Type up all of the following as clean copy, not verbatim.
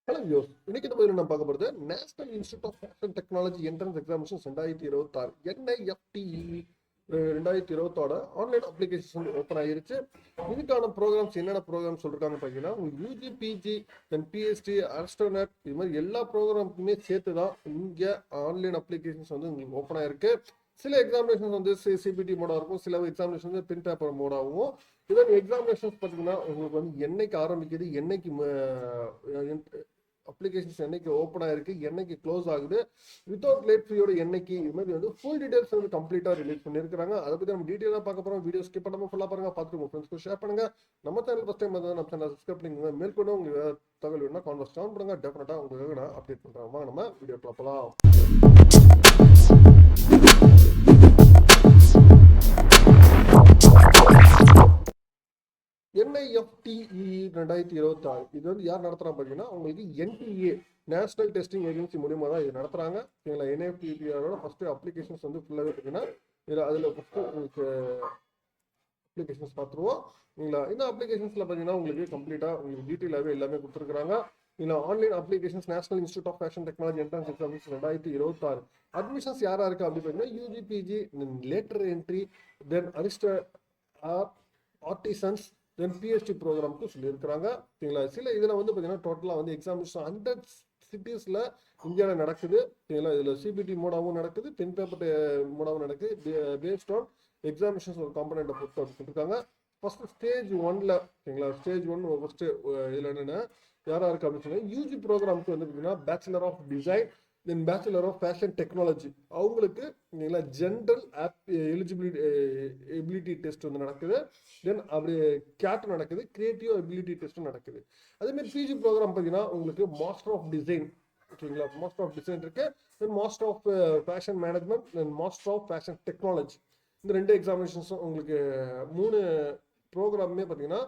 Hello views, இன்னைக்கு நம்ம என்ன பார்க்க போறது national institute of fashion technology entrance examination 2026 NIFTE 2020 online application open ஆயிருச்சு. இதுக்கான ப்ரோக்ராம்ஸ் என்னென்ன ப்ரோக்ராம் சொல்றாங்க பார்த்தீங்கன்னா, உங்களுக்கு UG PG then PhD astronaut இது மாதிரி எல்லா ப்ரோக்ராமுக்குமே சேர்த்து தான் இங்கே ஆன்லைன் அப்ளிகேஷன்ஸ் வந்து உங்களுக்கு ஓப்பன் ஆயிருக்கு. சில எக்ஸாமினேஷன்ஸ் வந்து சிபிடி மோடாக இருக்கும், சில எக்ஸாமினேஷன் வந்து பின் பேப்பர் மோடாகவும். இதன் எக்ஸாமினேஷன்ஸ் பார்த்தீங்கன்னா உங்களுக்கு வந்து என்னைக்கு ஆரம்பிக்குது, என்னைக்கு அப்ளிகேஷன்ஸ் என்னைக்கு ஓப்பன் ஆயிருக்கு, என்னைக்கு க்ளோஸ் ஆகுது, வித்தவுட் லேட் ஃபீயோட என்னைக்கு, இது மாதிரி வந்து ஃபுல் டீடைல்ஸ் வந்து கம்ப்ளீட்டாக ரிலீஸ் பண்ணியிருக்காங்க. அதை பற்றி நம்ம டீட்டெயிலாக பார்க்க போகிறோம். வீடியோ ஸ்கிப் பண்ணாமல் ஃபுல்லாக பாருங்க, பார்த்துட்டு உங்கள் ஃப்ரெண்ட்ஸ்க்கு ஷேர் பண்ணுங்க. நம்ம சேனல் ஃபஸ்ட் டைம் வந்து நம்ம சேனல் சப்ஸ்கிரைப் பண்ணிக்கோங்க. மேற்கொண்டு உங்களுக்கு தகவல் வேணும்னா கான்வர்ஸ் டவுன் பண்ணுங்க, டெஃபினட்டாக உங்களுக்கு நான் அப்டேட் பண்ணுறேன். வாங்க நம்ம வீடியோ பார்க்கலாம். NIFTE 2026 இது வந்து யார் நடத்துறாங்க பார்த்தீங்கன்னா, உங்களுக்கு NTA நேஷனல் டெஸ்டிங் ஏஜென்சி மூலியமாக தான் இது நடத்துறாங்க. சரிங்களா? NIFTEயோட ஃபர்ஸ்ட் அப்ளிகேஷன்ஸ் வந்து ஃபுல்லாகவே பார்த்தீங்கன்னா அதில் ஃபஸ்ட்டு உங்களுக்கு அப்ளிகேஷன்ஸ் பார்த்துருவோம். சரிங்களா? இந்த அப்ளிகேஷன்ஸில் பார்த்தீங்கன்னா உங்களுக்கு கம்ப்ளீட்டாக உங்களுக்கு டீட்டெயிலாகவே எல்லாமே கொடுத்துருக்காங்க. இல்லை online applications national institute of fashion technology entrance examination 2026 admissions யாராக இருக்குது அப்படி பார்த்தீங்கன்னா, UG PG later entry then artisans then PhD ப்ரோக்ராமுக்கு சொல்லியிருக்கிறாங்க. சரிங்களா? சில இதில் வந்து பார்த்தீங்கன்னா டோட்டலாக வந்து எக்ஸாமினேஷன் 100 சிட்டிஸில் இந்தியாவில் நடக்குது. சரிங்களா? இதில் சிபிடி மோடாகவும் நடக்குது, பென் பேப்பர் மோடாகவும் நடக்குது. பேஸ்ட் ஆன் எக்ஸாமினேஷன்ஸ் ஒரு காம்பனண்ட்டை பொறுத்து கொடுத்துருக்காங்க. ஃபர்ஸ்ட் ஸ்டேஜ் 1ல் சரிங்களா, ஸ்டேஜ் 1 ஃபர்ஸ்ட் இதில் என்னென்ன யாராக இருக்குது அப்படின்னு சொன்னால், யூஜி ப்ரோக்ராமுக்கு வந்து பார்த்தீங்கன்னா bachelor of design then bachelor of fashion technology அவங்களுக்கு ஜென்ரல் எபிலிட்டி டெஸ்ட் வந்து நடக்குது. தென் அப்படி கேட் நடக்குது, கிரியேட்டிவ் எபிலிட்டி டெஸ்ட்டும் நடக்குது. அதேமாதிரி பிஜி ப்ரோக்ராம் பார்த்தீங்கன்னா உங்களுக்கு மாஸ்டர் ஆஃப் டிசைன் ஓகேங்களா, மாஸ்டர் ஆஃப் டிசைன் இருக்கு, then master of fashion management then master of fashion technology. இந்த 2 எக்ஸாமினேஷன்ஸும் உங்களுக்கு 3 ப்ரோக்ராமுமே பார்த்தீங்கன்னா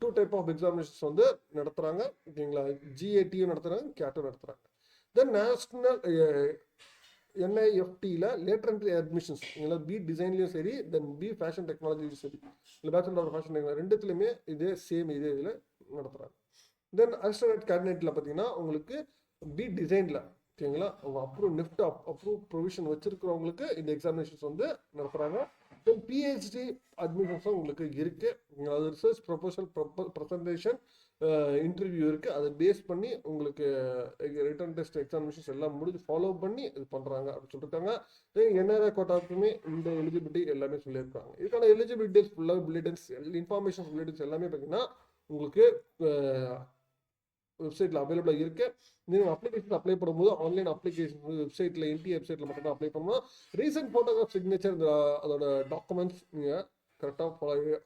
2 டைப் ஆஃப் எக்ஸாமினேஷன்ஸ் வந்து நடத்துகிறாங்க. ஓகேங்களா? ஜிஏடியும் நடத்துகிறாங்க, கேட்டும் நடத்துகிறாங்க. தென் நேஷனல் NIFTல லேட்டர் என்ட்ரி அட்மிஷன்ஸ் பி டிசைன்லையும் சரி தென் பி ஃபேஷன் டெக்னாலஜியும் சரி, இல்லை பேச்சுலர் ஆஃப் ஃபேஷன் டெக்னாலஜி ரெண்டுத்துலையுமே இதே சேம் இதே இதில் நடத்துகிறாங்க. தென் அசிஸ்டன்ட் கேபினெட்டில் பார்த்தீங்கன்னா உங்களுக்கு பி டிசைனில் ஓகேங்களா, அவங்க அப்ரூவ் ப்ரொவிஷன் வச்சிருக்கிறவங்களுக்கு இந்த எக்ஸாமினேஷன்ஸ் வந்து நடத்துகிறாங்க. தென் பிஹெச்டி அட்மிஷன்ஸும் உங்களுக்கு இருக்குது. அது ரிசர்ச் ப்ரொபோசல் ப்ரெசன்டேஷன் இன்டர்வியூ இருக்குது. அதை பேஸ் பண்ணி உங்களுக்கு ரிட்டன் டெஸ்ட் எக்ஸாமினேஷன்ஸ் எல்லாம் முடிஞ்சு ஃபாலோ பண்ணி இது பண்ணுறாங்க அப்படின்னு சொல்லியிருக்காங்க. NRI கோட்டாவுக்குமே இந்த எலிஜிபிலிட்டி எல்லாமே சொல்லியிருக்காங்க. இதுக்கான எலிஜிபிலிட்டிஸ் ஃபுல்லாக புல்லெட்டின்ஸ் இன்ஃபர்மேஷன் புல்லெட்டின்ஸ் எல்லாமே பார்த்தீங்கன்னா உங்களுக்கு வெப்சைட்டில் அவைலபிளாக இருக்கு. நீங்கள் அப்ளிகேஷன் அப்ளை பண்ணும்போது ஆன்லைன் அப்ளிகேஷன் வெப்சைட்டில் NTA வெப்சைட்டில் மட்டும் தான் அப்ளை பண்ணணும். ரீசன்ட் ஃபோட்டோகிராஃப் சிக்னேச்சர் அதோட டாக்குமெண்ட்ஸ் நீங்கள் கரெக்டாக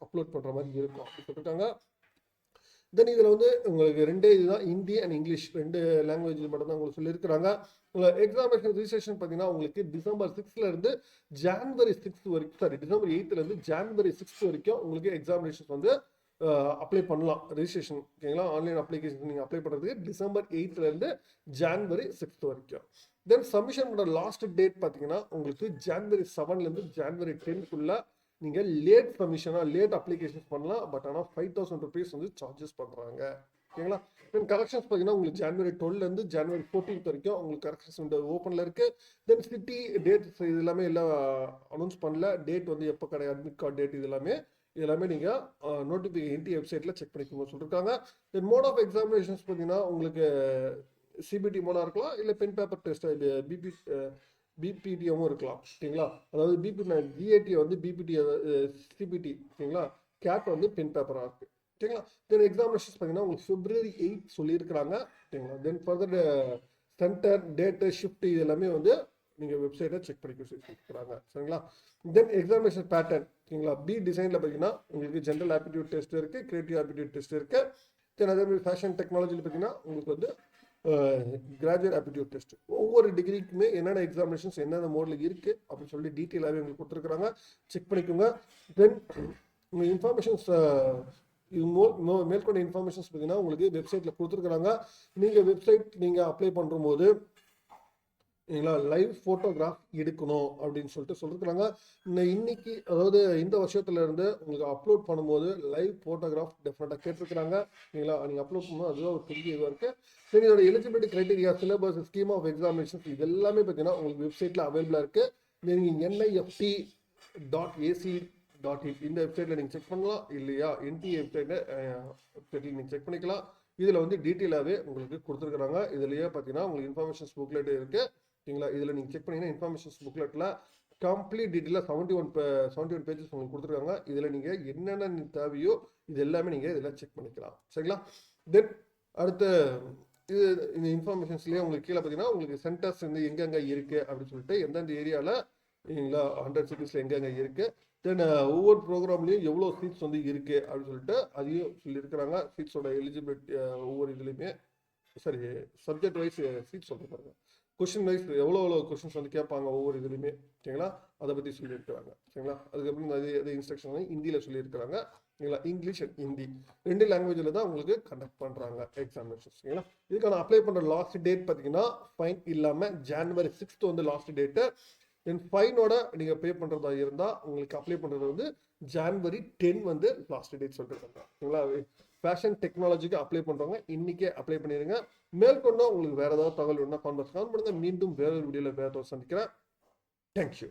அப்லோட் பண்ணுற மாதிரி இருக்கும் அப்படின்னு சொல்லியிருக்காங்க. தென் இதில் வந்து உங்களுக்கு 2 இதுதான், ஹிந்தி அண்ட் இங்கிலீஷ் 2 லாங்குவேஜ் மட்டும் தான் உங்களுக்கு சொல்லியிருக்கிறாங்க. எக்ஸாமினேஷன் ரிஜிஸ்ட்ரேஷன் பார்த்தீங்கன்னா உங்களுக்கு டிசம்பர் 6லேருந்து ஜான்வரி 6 வரைக்கும் டிசம்பர் 8லேருந்து ஜான்வரி 6 வரைக்கும் உங்களுக்கு எக்ஸாமினேஷன் வந்து அப்ளை பண்ணலாம். ரெஜிஸ்ட்ரேஷன் ஓகேங்களா, ஆன்லைன் அப்ளிகேஷன் நீங்கள் அப்ளை பண்ணுறதுக்கு டிசம்பர் 8லேருந்து ஜான்வரி 6 வரைக்கும். தென் சப்மிஷன் பண்ண லாஸ்ட் டேட் பார்த்தீங்கன்னா உங்களுக்கு ஜான்வரி 7லேருந்து ஜான்வரி 10க்குள்ள நீங்கள் லேட் சப்மிஷனாக லேட் அப்ளிகேஷன்ஸ் பண்ணலாம். பட் ஆனால் 5000 rupees வந்து சார்ஜஸ் பண்ணுறாங்க. ஓகேங்களா? தென் கரெக்ஷன்ஸ் பார்த்தீங்கன்னா உங்களுக்கு ஜான்வரி 12லேருந்து ஜான்வரி 14 வரைக்கும் உங்களுக்கு கரெக்ஷன்ஸ் வந்து ஓப்பனில் இருக்குது. தென் சிட்டி டேட் இது எல்லாமே எல்லாம் அனௌன்ஸ் பண்ணல. டேட் வந்து எப்போ கிடையாது, அட்மிட் கார்டு டேட் இது எல்லாமே நீங்கள் நோட்டிஃபிகேஷன் NTA வெப்சைட்டில் செக் பண்ணிக்கோங்க சொல்லியிருக்காங்க. தென் மோட் ஆஃப் எக்ஸாமினேஷன்ஸ் பார்த்தீங்கன்னா உங்களுக்கு சிபிடி மோடாக இருக்கலாம், இல்லை பென் பேப்பர் டெஸ்ட் பிபிடியும் இருக்கலாம். ஓகேங்களா? அதாவது ஜிஏடி வந்து பிபிடி சிபிடி ஓகேங்களா, கேட் வந்து பென் பேப்பராக இருக்குது. ஓகேங்களா? தென் எக்ஸாமினேஷன்ஸ் பார்த்தீங்கன்னா உங்களுக்கு February 8 சொல்லியிருக்கிறாங்க. ஓகேங்களா? Then further centre date shift இது எல்லாமே வந்து நீங்கள் வெப்சைட்டை செக் பண்ணிக்க சொல்லியிருக்கிறாங்க. சரிங்களா? தென் எக்ஸாமினேஷன் பேட்டர்ன் ஓகேங்களா, பி டிசைனில் பார்த்தீங்கன்னா உங்களுக்கு ஜென்ரல் ஆப்டிடியூட் டெஸ்ட் இருக்குது, கிரியேட்டிவ் ஆப்டிடியூட் டெஸ்ட் இருக்குது. தென் அதே மாதிரி ஃபேஷன் டெக்னாலஜியில் பார்த்தீங்கன்னா உங்களுக்கு வந்து கிராஜுவேட் ஆப்டிடியூட் டெஸ்ட். ஒவ்வொரு டிகிரிக்குமே என்னென்ன எக்ஸாமினேஷன்ஸ் என்னென்ன மோடில் இருக்குது அப்படின்னு சொல்லி டீட்டெயிலாகவே உங்களுக்கு கொடுத்துருக்குறாங்க, செக் பண்ணிக்கோங்க. தென் உங்கள் இன்ஃபர்மேஷன்ஸ் இது மேற்கொண்ட இன்ஃபர்மேஷன்ஸ் பார்த்தீங்கன்னா உங்களுக்கு வெப்சைட்டில் கொடுத்துருக்குறாங்க. நீங்கள் வெப்சைட் நீங்கள் அப்ளை பண்ணும்போது சரிங்களா, லைவ் ஃபோட்டோகிராஃப் எடுக்கணும் அப்படின்னு சொல்லிட்டு சொல்லிருக்கிறாங்க. இன்னைக்கு அதாவது இந்த வருஷத்துல இருந்து உங்களுக்கு அப்லோட் பண்ணும்போது லைவ் ஃபோட்டோகிராஃப் டெஃபினட்டாக கேட்டிருக்கிறாங்க. சரிங்களா, நீங்கள் அப்லோட் பண்ணும்போது அதுதான் ஒரு பெரிய இதுவாக இருக்குது. சரி, இதோட eligibility criteria, syllabus, scheme of examinations இது எல்லாமே பார்த்தீங்கன்னா உங்களுக்கு வெப்சைட்டில் அவைலபிளாக இருக்குது. நீங்கள் NIFT.ac.in இந்த வெப்சைட்டில் நீங்கள் செக் பண்ணலாம். இல்லையா NTA வெப்சைட்டில் நீங்கள் செக் பண்ணிக்கலாம். இதில் வந்து டீட்டெயிலாகவே உங்களுக்கு கொடுத்துருக்குறாங்க. இதுலேயே பார்த்தீங்கன்னா உங்களுக்கு இன்ஃபர்மேஷன்ஸ் புக்லெட் இருக்குது. சரிங்களா, இதில் நீங்கள் செக் பண்ணீங்கன்னா இன்ஃபர்மேஷன்ஸ் புக்லெட்டில் கம்ப்ளீட் டீட்டெயிலாக 71 பேஜஸ் உங்களுக்கு கொடுத்துருக்காங்க. இதில் நீங்கள் என்னென்ன தேவையோ இது எல்லாமே நீங்கள் இதில் செக் பண்ணிக்கலாம். சரிங்களா, தென் அடுத்து இது இந்த இன்ஃபர்மேஷன்ஸ்லேயே உங்களுக்கு கீழே பார்த்தீங்கன்னா உங்களுக்கு சென்டர்ஸ் வந்து எங்கெங்கே இருக்குது அப்படின்னு சொல்லிட்டு எந்தெந்த ஏரியாவில் சரிங்களா 100 சிட்டிஸில் எங்கெங்கே இருக்குது, தென் ஒவ்வொரு ப்ரோக்ராம்லேயும் எவ்வளோ சீட்ஸ் வந்து இருக்குது அப்படின்னு சொல்லிட்டு அதையும் சொல்லியிருக்கிறாங்க. சீட்ஸோட எலிஜிபிலிட்டி ஒவ்வொரு இதுலேயுமே சரி சப்ஜெக்ட் வைஸ் சீட் சொல்லியிருக்காங்க. கொஷின் வைஸ் எவ்வளோ கொஷின்ஸ் வந்து கேட்பாங்க ஒவ்வொரு இதுலையுமே. சரிங்களா, அதை பற்றி சொல்லியிருக்கிறாங்க. சரிங்களா, அதுக்கப்புறம் அது இன்ஸ்ட்ரக்ஷன் வந்து ஹிந்தியில் சொல்லியிருக்கிறாங்க. சரிங்களா, இங்கிலீஷ் அண்ட் ஹிந்தி 2 லாங்குவேஜில் தான் உங்களுக்கு கண்டக்ட் பண்ணுறாங்க எக்ஸாமினேஷன். சரிங்களா, இதுக்கான அப்ளை பண்ணுற லாஸ்ட் டேட் பார்த்தீங்கன்னா ஃபைன் இல்லாமல் January 6th வந்து லாஸ்ட் டேட்டு. தென் ஃபைனோட நீங்கள் பே பண்ணுறதா இருந்தால் உங்களுக்கு அப்ளை பண்ணுறது வந்து January 10 வந்து லாஸ்ட் டேட் சொல்லியிருக்காங்க. சரிங்களா, ஃபேஷன் டெக்னாலஜிக்கு அப்ளை பண்ணுறவங்க இன்றைக்கே அப்ளை பண்ணிடுங்க. மேற்கொண்டு உங்களுக்கு வேறு ஏதாவது தகவல் வேணும்னா கான்வர்ஸ் பண்ணுங்க. மீண்டும் வேற ஒரு வீடியோவில் வேறு சந்திக்கிறேன். தேங்க்யூ.